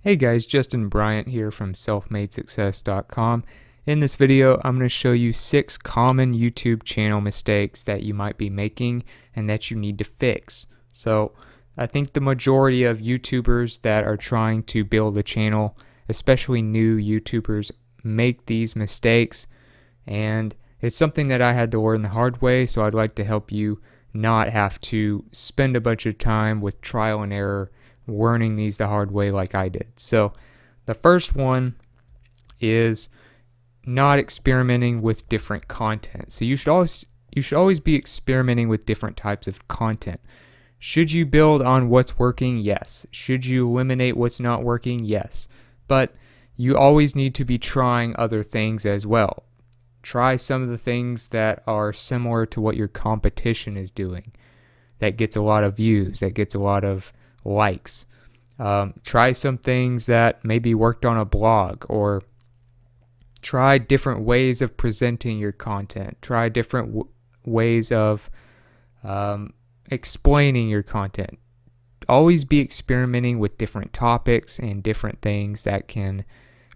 Hey guys, Justin Bryant here from selfmadesuccess.com. In this video, I'm going to show you 6 common YouTube channel mistakes that you might be making and that you need to fix. So, I think the majority of YouTubers that are trying to build a channel, especially new YouTubers, make these mistakes, and it's something that I had to learn the hard way, so I'd like to help you not have to spend a bunch of time with trial and error learning these the hard way like I did. So the first one is not experimenting with different content. So you should always be experimenting with different types of content. Should you build on what's working? Yes. Should you eliminate what's not working? Yes. But you always need to be trying other things as well. Try some of the things that are similar to what your competition is doing. That gets a lot of views, that gets a lot of likes. Try some things that maybe worked on a blog, or try different ways of presenting your content. Try different ways of explaining your content. Always be experimenting with different topics and different things that can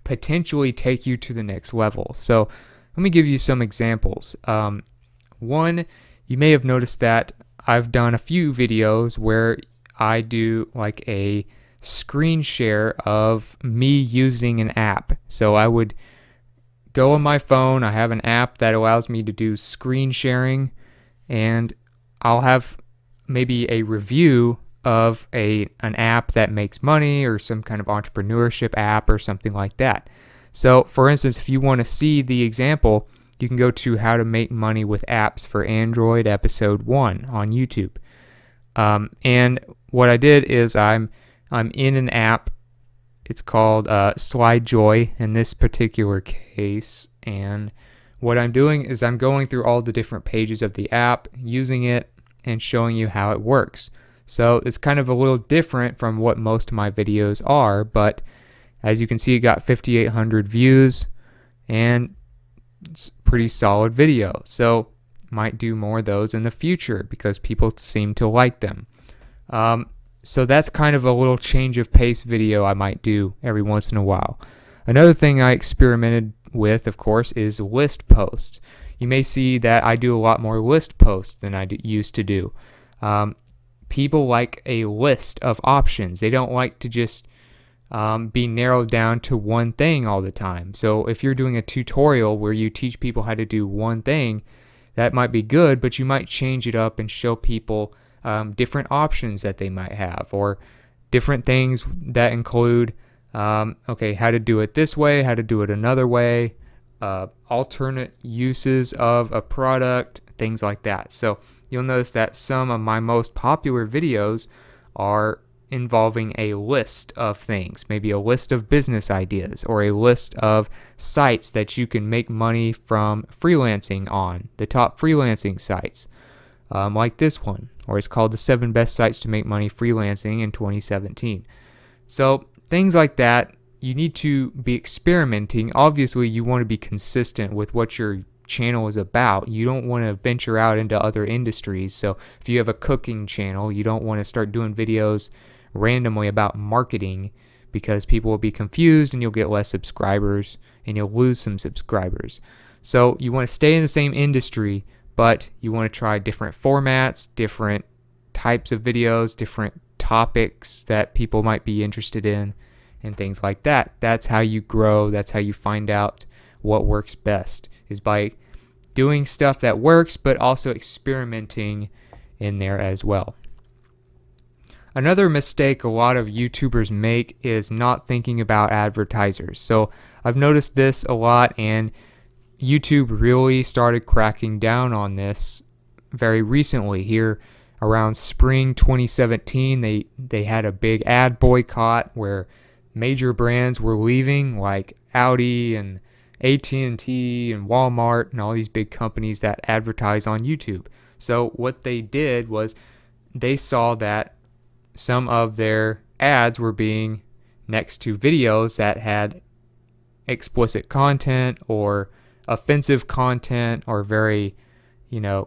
potentially take you to the next level. So let me give you some examples. One, you may have noticed that I've done a few videos where I do like a screen share of me using an app. So I would go on my phone, I have an app that allows me to do screen sharing, and I'll have maybe a review of an app that makes money, or some kind of entrepreneurship app or something like that. So for instance, if you want to see the example, you can go to How to Make Money with Apps for Android episode 1 on YouTube. And what I did is I'm in an app. It's called SlideJoy in this particular case, and what I'm doing is I'm going through all the different pages of the app, using it, and showing you how it works. So it's kind of a little different from what most of my videos are, but as you can see, it got 5,800 views, and it's a pretty solid video. So might do more of those in the future because people seem to like them. So that's kind of a little change of pace video I might do every once in a while. Another thing I experimented with, of course, is list posts. You may see that I do a lot more list posts than I used to do. People like a list of options. They don't like to just be narrowed down to one thing all the time. So if you're doing a tutorial where you teach people how to do one thing, that might be good, but you might change it up and show people different options that they might have, or different things that include, how to do it this way, how to do it another way, alternate uses of a product, things like that. So you'll notice that some of my most popular videos are involving a list of things, maybe a list of business ideas, or a list of sites that you can make money from freelancing on, the top freelancing sites, like this one, or it's called the 7 best sites to make money freelancing in 2017. So things like that, you need to be experimenting. Obviously, you want to be consistent with what your channel is about. You don't want to venture out into other industries. So if you have a cooking channel, you don't want to start doing videos randomly about marketing, because people will be confused and you'll get less subscribers and you'll lose some subscribers. So you want to stay in the same industry, but you want to try different formats, different types of videos, different topics that people might be interested in, and things like that. That's how you grow. That's how you find out what works best, is by doing stuff that works, but also experimenting in there as well. Another mistake a lot of YouTubers make is not thinking about advertisers. So I've noticed this a lot, and YouTube really started cracking down on this very recently. Here around spring 2017, they had a big ad boycott where major brands were leaving, like Audi and AT&T and Walmart and all these big companies that advertise on YouTube. So what they did was they saw that some of their ads were being next to videos that had explicit content, or offensive content, or very,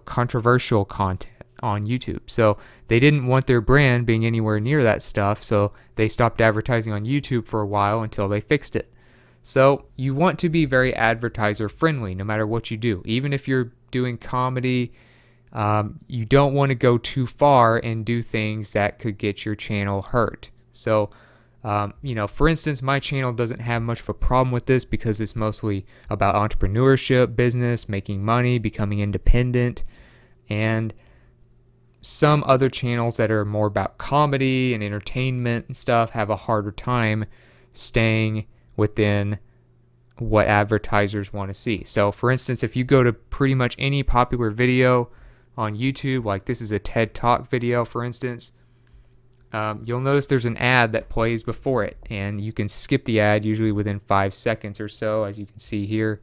controversial content. on YouTube. So they didn't want their brand being anywhere near that stuff, so they stopped advertising on YouTube for a while until they fixed it. So you want to be very advertiser friendly no matter what you do. Even if you're doing comedy, you don't want to go too far and do things that could get your channel hurt. So, for instance, my channel doesn't have much of a problem with this because it's mostly about entrepreneurship, business, making money, becoming independent, and some other channels that are more about comedy and entertainment and stuff have a harder time staying within what advertisers want to see. So, for instance, if you go to pretty much any popular video on YouTube, like this is a TED Talk video, for instance, you'll notice there's an ad that plays before it, and you can skip the ad usually within 5 seconds or so, as you can see here,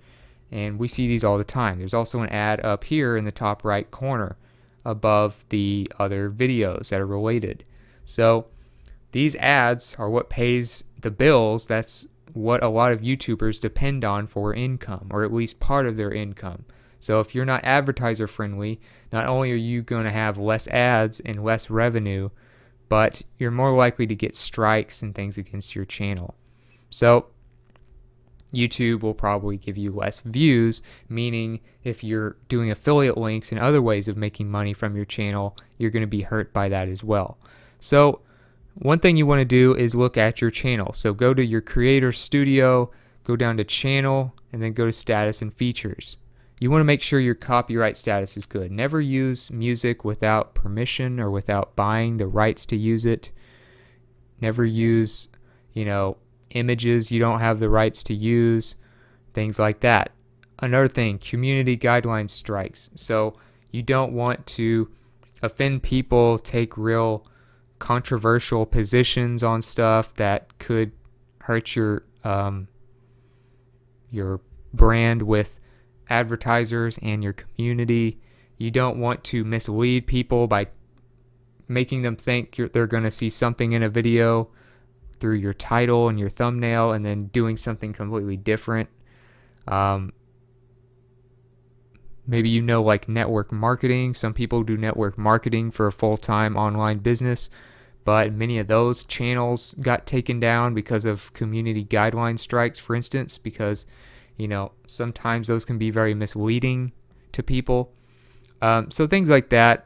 and we see these all the time. There's also an ad up here in the top right corner above the other videos that are related. So these ads are what pays the bills. That's what a lot of YouTubers depend on for income, or at least part of their income. So if you're not advertiser friendly, not only are you going to have less ads and less revenue, but you're more likely to get strikes and things against your channel. So YouTube will probably give you less views, meaning if you're doing affiliate links and other ways of making money from your channel, you're going to be hurt by that as well. So one thing you want to do is look at your channel. So go to your Creator Studio, go down to Channel, and then go to Status and Features. You want to make sure your copyright status is good. Never use music without permission or without buying the rights to use it. Never use, images you don't have the rights to use, things like that. Another thing, community guideline strikes. So you don't want to offend people, take real controversial positions on stuff that could hurt your brand with advertisers and your community. You don't want to mislead people by making them think they're going to see something in a video through your title and your thumbnail and then doing something completely different. Maybe like network marketing. Some people do network marketing for a full-time online business, but many of those channels got taken down because of community guideline strikes, for instance, because sometimes those can be very misleading to people. So things like that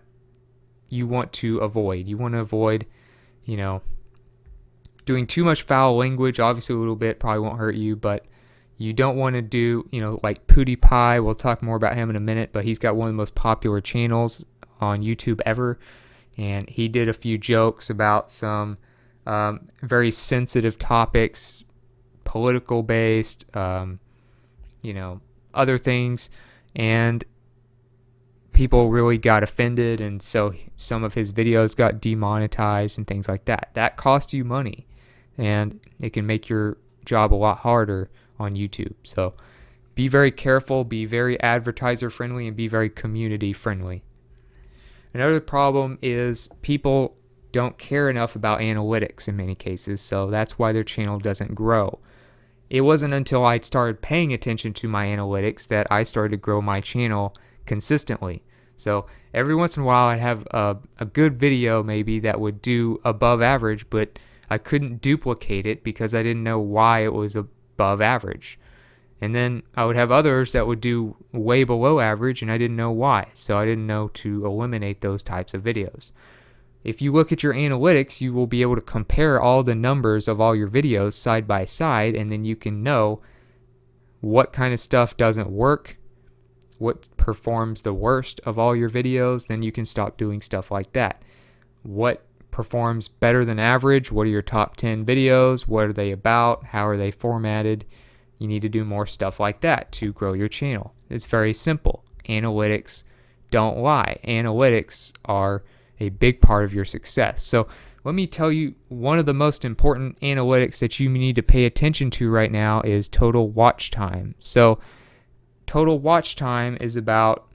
you want to avoid. You want to avoid, doing too much foul language. Obviously a little bit probably won't hurt you, but you don't want to do, like PewDiePie. We'll talk more about him in a minute, but he's got one of the most popular channels on YouTube ever. And he did a few jokes about some very sensitive topics, political based, other things, and people really got offended, and so some of his videos got demonetized and things like that. That costs you money, and it can make your job a lot harder on YouTube. So be very careful, be very advertiser friendly, and be very community friendly. Another problem is people don't care enough about analytics in many cases, so that's why their channel doesn't grow. It wasn't until I started paying attention to my analytics that I started to grow my channel consistently. So every once in a while I'd have a good video maybe that would do above average, but I couldn't duplicate it because I didn't know why it was above average. And then I would have others that would do way below average and I didn't know why. So I didn't know to eliminate those types of videos. If you look at your analytics, you will be able to compare all the numbers of all your videos side by side, and then you can know what kind of stuff doesn't work, what performs the worst of all your videos. Then you can stop doing stuff like that. What performs better than average? What are your top 10 videos? What are they about? How are they formatted? You need to do more stuff like that to grow your channel. It's very simple. Analytics don't lie. Analytics are a big part of your success. So let me tell you, one of the most important analytics that you need to pay attention to right now is total watch time. So total watch time is about,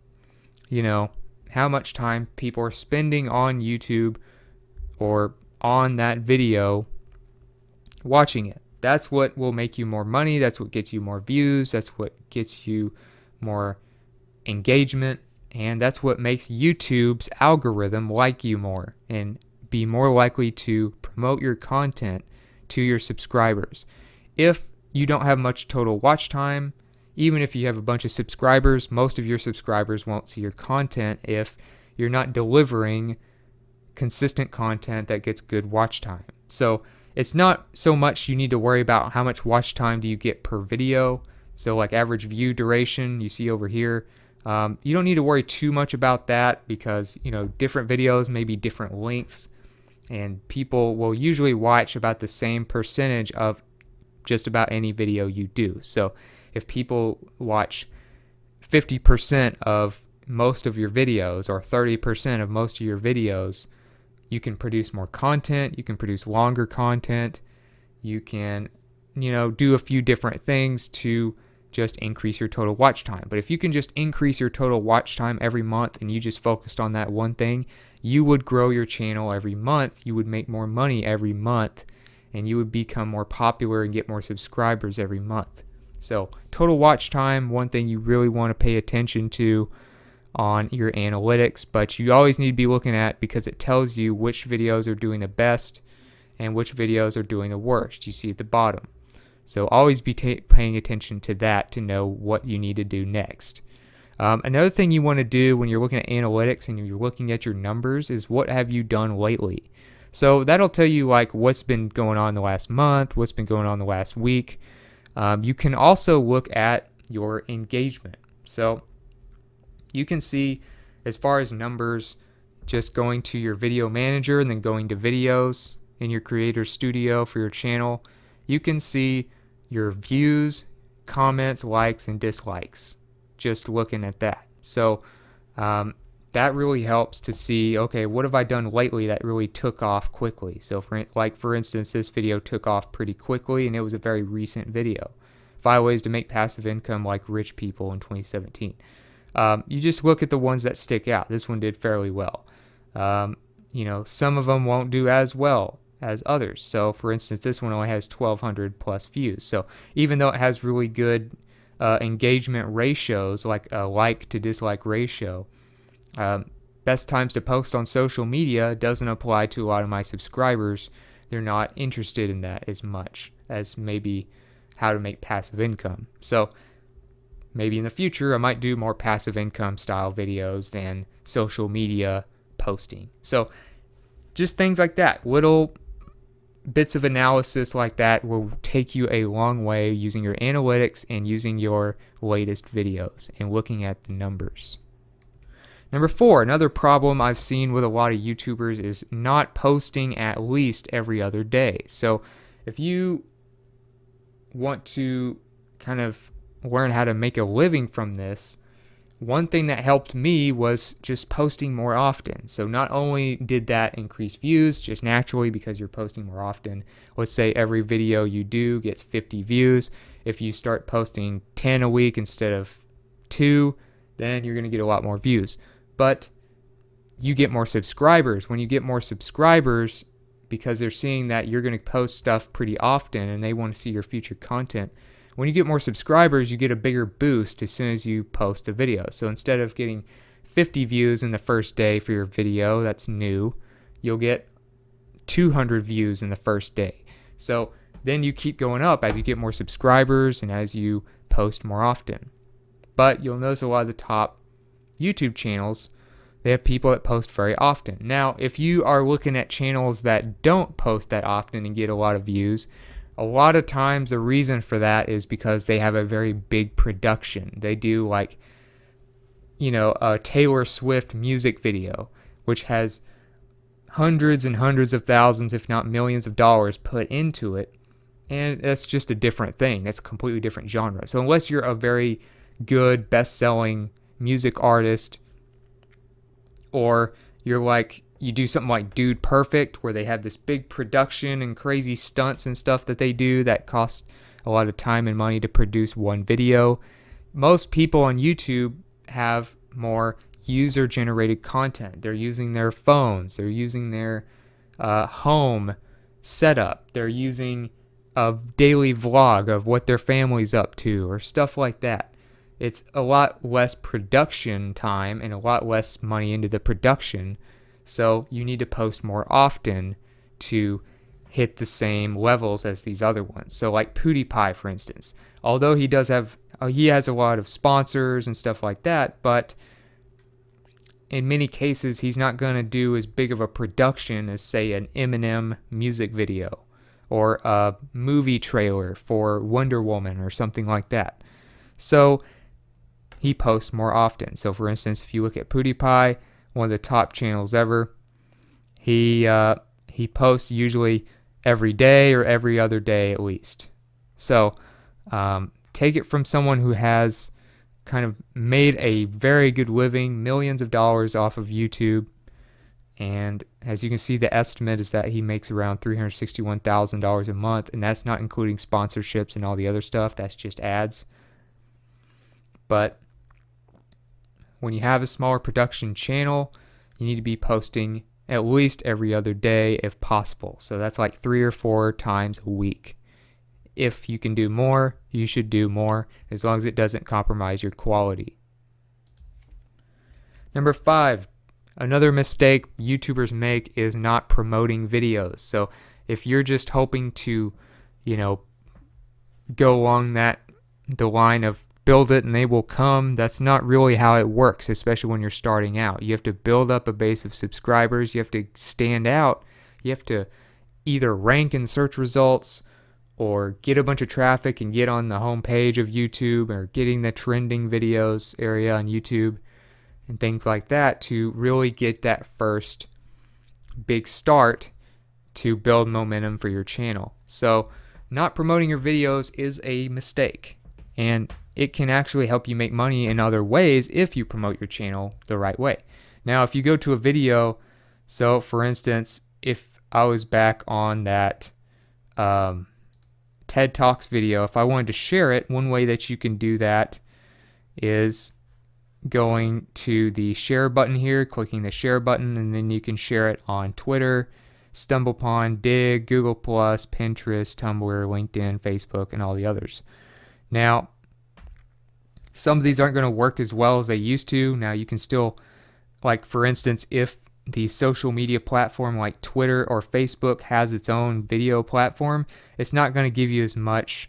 how much time people are spending on YouTube or on that video watching it. That's what will make you more money. That's what gets you more views. That's what gets you more engagement. And that's what makes YouTube's algorithm like you more and be more likely to promote your content to your subscribers. If you don't have much total watch time, even if you have a bunch of subscribers, most of your subscribers won't see your content if you're not delivering consistent content that gets good watch time. So it's not so much you need to worry about how much watch time do you get per video. So like average view duration you see over here. You don't need to worry too much about that because, different videos may be different lengths, and people will usually watch about the same percentage of just about any video you do. So if people watch 50% of most of your videos or 30% of most of your videos, you can produce more content, you can produce longer content, you can, do a few different things to just increase your total watch time. But if you can just increase your total watch time every month and you just focused on that one thing, you would grow your channel every month, you would make more money every month, and you would become more popular and get more subscribers every month. So total watch time, one thing you really want to pay attention to on your analytics, but you always need to be looking at because it tells you which videos are doing the best and which videos are doing the worst. You see at the bottom. So always be paying attention to that to know what you need to do next. Another thing you want to do when you're looking at analytics and you're looking at your numbers is what have you done lately. So that'll tell you like what's been going on the last month, what's been going on the last week. You can also look at your engagement. So you can see as far as numbers, just going to your video manager and then going to videos in your creator studio for your channel, you can see your views, comments, likes, and dislikes, just looking at that. So that really helps to see, okay, what have I done lately that really took off quickly? So for instance, this video took off pretty quickly and it was a very recent video. 5 ways to make passive income like rich people in 2017. You just look at the ones that stick out. This one did fairly well. Some of them won't do as well as others. So for instance, this one only has 1,200 plus views. So even though it has really good engagement ratios, like a like to dislike ratio, best times to post on social media doesn't apply to a lot of my subscribers. They're not interested in that as much as maybe how to make passive income. So maybe in the future I might do more passive income style videos than social media posting. So just things like that, little bits of analysis like that will take you a long way using your analytics and using your latest videos and looking at the numbers. Number 4, another problem I've seen with a lot of YouTubers is not posting at least every other day. So if you want to kind of learn how to make a living from this, one thing that helped me was just posting more often. So not only did that increase views just naturally because you're posting more often, let's say every video you do gets 50 views. If you start posting 10 a week instead of 2, then you're going to get a lot more views. But you get more subscribers. When you get more subscribers, because they're seeing that you're going to post stuff pretty often and they want to see your future content, when you get more subscribers, you get a bigger boost as soon as you post a video. So instead of getting 50 views in the first day for your video that's new, you'll get 200 views in the first day. So then you keep going up as you get more subscribers and as you post more often. But you'll notice a lot of the top YouTube channels, they have people that post very often. Now, if you are looking at channels that don't post that often and get a lot of views, a lot of times the reason for that is because they have a very big production. They do like, a Taylor Swift music video, which has hundreds and hundreds of thousands, if not millions of dollars put into it. And that's just a different thing. That's a completely different genre. So unless you're a very good, best-selling music artist, or you're like, you do something like Dude Perfect, where they have this big production and crazy stunts and stuff that they do that cost a lot of time and money to produce one video. Most people on YouTube have more user-generated content. They're using their phones. They're using their home setup. They're using a daily vlog of what their family's up to or stuff like that. it's a lot less production time and a lot less money into the production. So you need to post more often to hit the same levels as these other ones. So like PewDiePie, for instance, although he has a lot of sponsors and stuff like that, but in many cases he's not going to do as big of a production as, say, an Eminem music video or a movie trailer for Wonder Woman or something like that. So he posts more often. So for instance, if you look at PewDiePie, one of the top channels ever, he posts usually every day or every other day at least. So take it from someone who has kind of made a very good living, millions of dollars off of YouTube. And as you can see, the estimate is that he makes around $361,000 a month, and that's not including sponsorships and all the other stuff. That's just ads. But when you have a smaller production channel, you need to be posting at least every other day if possible. So that's like 3 or 4 times a week. If you can do more, you should do more, as long as it doesn't compromise your quality. Number 5, another mistake YouTubers make is not promoting videos. So if you're just hoping to, go along the line of build it and they will come, that's not really how it works, especially when you're starting out. You have to build up a base of subscribers. You have to stand out. You have to either rank in search results or get a bunch of traffic and get on the home page of YouTube or getting the trending videos area on YouTube and things like that to really get that first big start to build momentum for your channel. So not promoting your videos is a mistake, and it can actually help you make money in other ways if you promote your channel the right way. Now, if you go to a video, so for instance, if I was back on that TED Talks video, if I wanted to share it, one way that you can do that is going to the share button here, clicking the share button, and then you can share it on Twitter, StumblePond, Dig, Google+, Pinterest, Tumblr, LinkedIn, Facebook, and all the others. Now, some of these aren't going to work as well as they used to. Now, you can still, like for instance, if the social media platform like Twitter or Facebook has its own video platform, it's not going to give you as much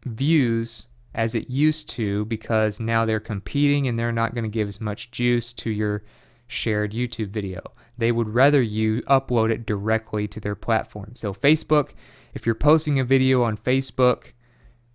views as it used to, because now they're competing and they're not going to give as much juice to your shared YouTube video. They would rather you upload it directly to their platform. So Facebook, if you're posting a video on Facebook,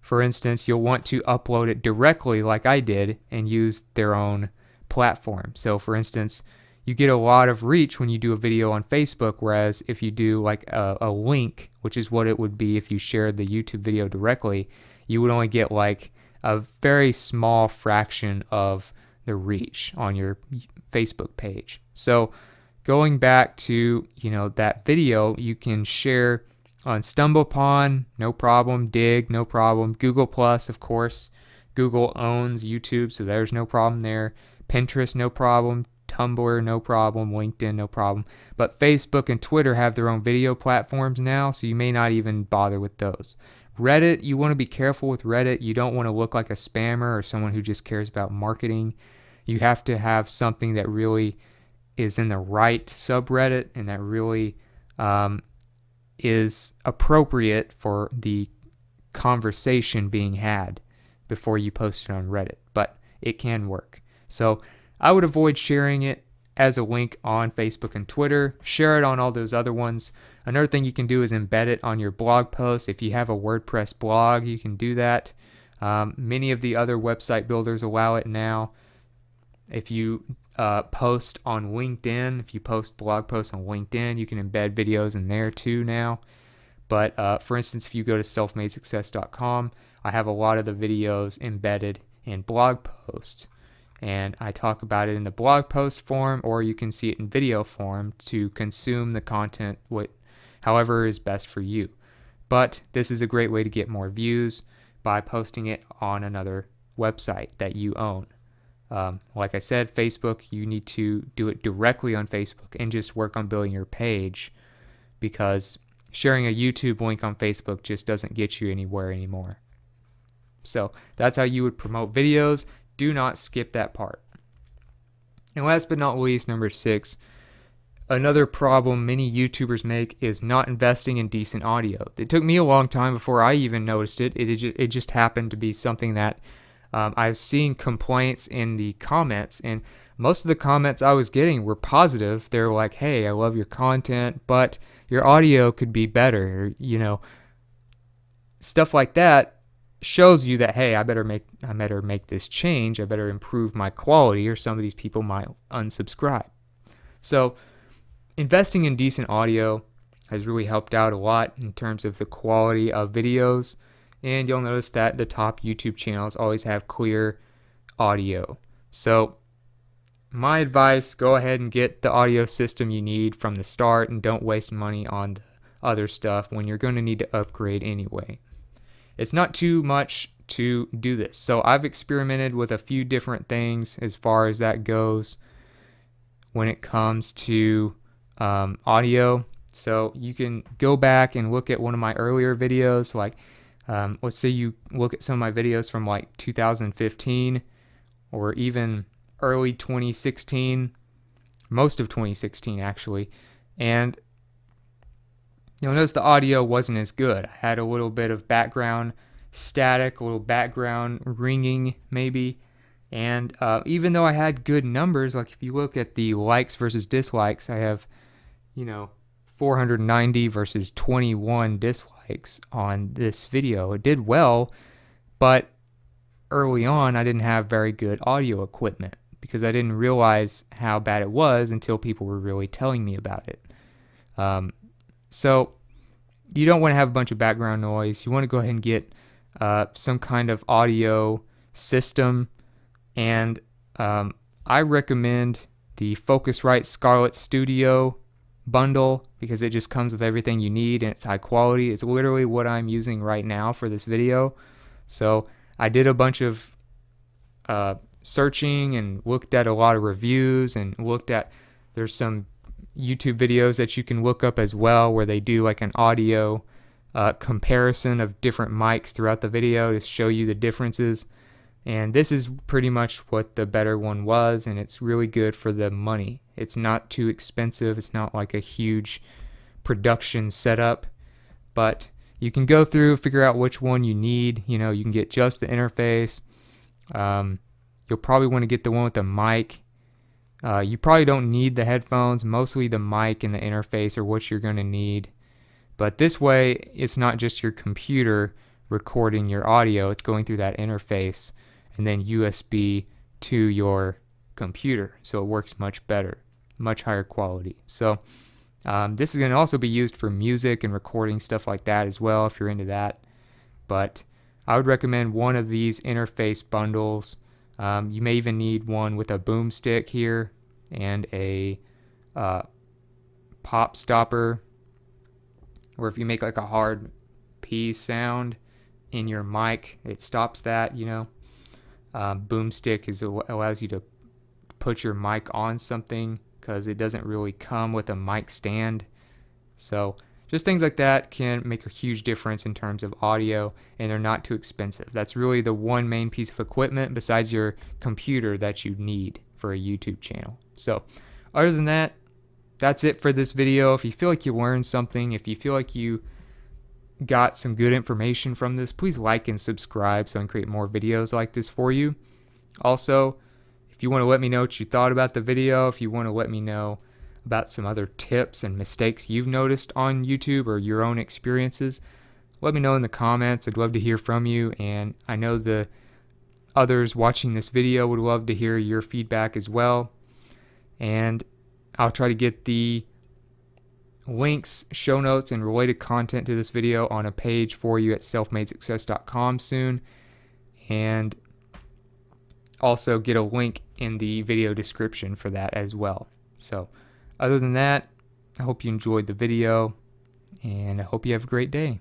for instance, you'll want to upload it directly like I did and use their own platform. So for instance, you get a lot of reach when you do a video on Facebook, whereas if you do like a link, which is what it would be if you shared the YouTube video directly, you would only get like a very small fraction of the reach on your Facebook page. So going back to, that video, you can share on StumblePond, no problem. Dig, no problem. Google+, of course. Google owns YouTube, so there's no problem there. Pinterest, no problem. Tumblr, no problem. LinkedIn, no problem. But Facebook and Twitter have their own video platforms now, so you may not even bother with those. Reddit, you want to be careful with Reddit. You don't want to look like a spammer or someone who just cares about marketing. You have to have something that really is in the right subreddit and that really is appropriate for the conversation being had before you post it on Reddit. But it can work. So I would avoid sharing it as a link on Facebook and Twitter. Share it on all those other ones. Another thing you can do is embed it on your blog post. If you have a WordPress blog, you can do that. Many of the other website builders allow it now. If you post on LinkedIn, if you post blog posts on LinkedIn, you can embed videos in there too now. But for instance, if you go to selfmadesuccess.com, I have a lot of the videos embedded in blog posts. And I talk about it in the blog post form, or you can see it in video form to consume the content however is best for you. But this is a great way to get more views by posting it on another website that you own. Like I said, Facebook, you need to do it directly on Facebook and just work on building your page, because sharing a YouTube link on Facebook just doesn't get you anywhere anymore. So that's how you would promote videos. Do not skip that part. And last but not least, number 6, another problem many YouTubers make is not investing in decent audio. It took me a long time before I even noticed it. It just happened to be something that I was seeing complaints in the comments, and most of the comments I was getting were positive. They're like, hey, I love your content, but your audio could be better, stuff like that shows you that, hey, I better make this change. I better improve my quality, or some of these people might unsubscribe. So investing in decent audio has really helped out a lot in terms of the quality of videos, and you'll notice that the top YouTube channels always have clear audio. So my advice, go ahead and get the audio system you need from the start, and don't waste money on the other stuff when you're going to need to upgrade anyway. It's not too much to do this. So I've experimented with a few different things as far as that goes when it comes to audio. So you can go back and look at one of my earlier videos, like let's say you look at some of my videos from like 2015 or even early 2016, most of 2016 actually, and you'll notice the audio wasn't as good. I had a little bit of background static, a little background ringing maybe, and even though I had good numbers, like if you look at the likes versus dislikes, I have 490 versus 21 dislikes on this video. It did well, but early on I didn't have very good audio equipment because I didn't realize how bad it was until people were really telling me about it. So you don't want to have a bunch of background noise. You want to go ahead and get some kind of audio system, and I recommend the Focusrite Scarlett Studio bundle because it just comes with everything you need and it's high quality. It's literally what I'm using right now for this video. So I did a bunch of searching and looked at a lot of reviews, and there's some YouTube videos that you can look up as well where they do like an audio comparison of different mics throughout the video to show you the differences. And this is pretty much what the better one was, and it's really good for the money. It's not too expensive. It's not like a huge production setup, but you can go through, figure out which one you need. You can get just the interface. You'll probably want to get the one with the mic. You probably don't need the headphones. Mostly the mic and the interface are what you're going to need. But this way, it's not just your computer recording your audio. It's going through that interface and then USB to your computer. So it works much better, much higher quality. So this is going to also be used for music and recording stuff like that as well if you're into that. But I would recommend one of these interface bundles. You may even need one with a boomstick here and a pop stopper, or if you make like a hard P sound in your mic, it stops that. Boomstick allows you to put your mic on something because it doesn't really come with a mic stand. So just things like that can make a huge difference in terms of audio, and they're not too expensive. That's really the one main piece of equipment besides your computer that you need for a YouTube channel. So other than that, that's it for this video. If you feel like you learned something, if you feel like you got some good information from this, please like and subscribe so I can create more videos like this for you. Also, if you want to let me know what you thought about the video, if you want to let me know about some other tips and mistakes you've noticed on YouTube or your own experiences, let me know in the comments. I'd love to hear from you, and I know the others watching this video would love to hear your feedback as well. And I'll try to get the links, show notes, and related content to this video on a page for you at selfmadesuccess.com soon, and also get a link in the video description for that as well. So other than that, I hope you enjoyed the video, and I hope you have a great day.